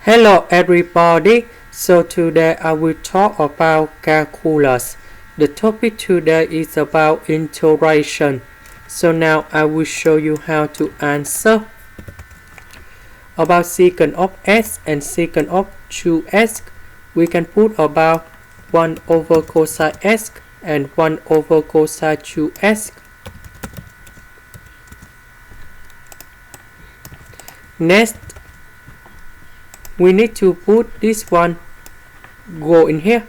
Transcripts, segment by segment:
Hello everybody, so today I will talk about calculus. The topic today is about integration. So now I will show you how to answer. About secant of s and secant of 2x, we can put about 1 over cosine s and 1 over cosine 2x. Next, we need to put this one go in here.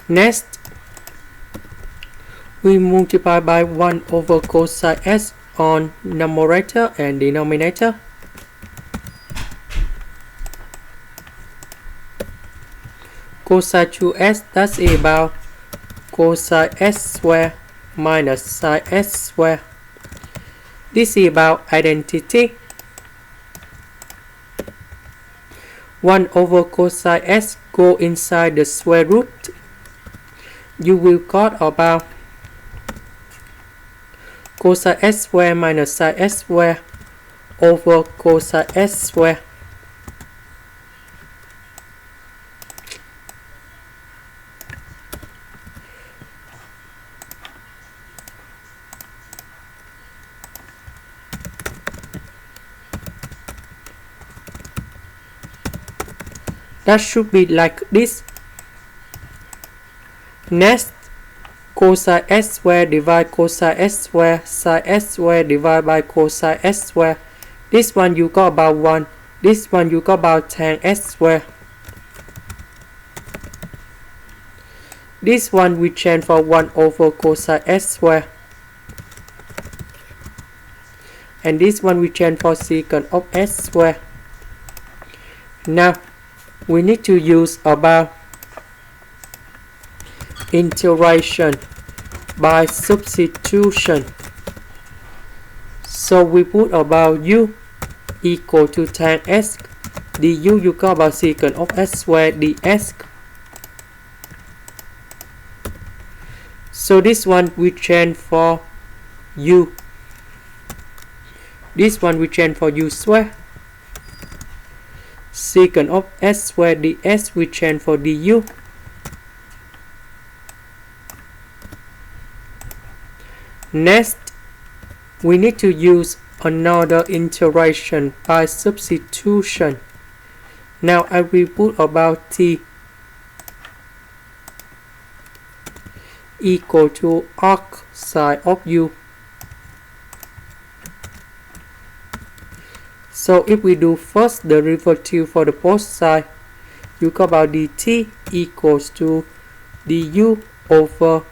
Next, we multiply by 1 over cosine s on numerator and denominator. Cosine 2s, that's about cosine s square minus sine s square. This is about identity. 1 over cosine s go inside the square root. You will got about cosine s square minus sine s square over cosine s square. That should be like this. Next, cosine s square divide cosine s square, sine s square divided by cosine s square. This one you got about 1. This one you got about tan s square. This one we change for 1 over cosine s square. And this one we change for secant of s square. Now, we need to use about integration by substitution. So we put about u equal to tan s du. You got about secant of s square ds. So this one we change for u. This one we change for u square. Secant of s square ds we change for du. Next, we need to use another integration by substitution. Now I will put about t equal to arcsin of u. So if we do first derivative for the both sides, you got about dt equals to du over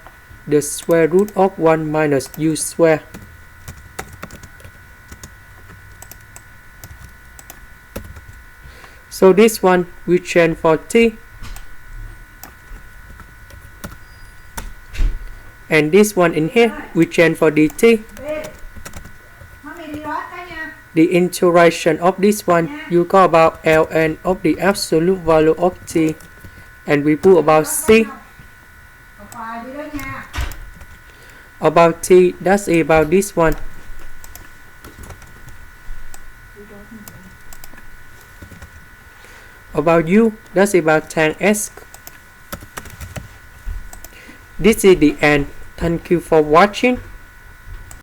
the square root of 1 minus u square. So this one we change for t. And this one in here we change for dt. The integration of this one, you got about ln of the absolute value of t, and we put about c. About t, that's about this one. About u, that's about tan s. This is the end. Thank you for watching.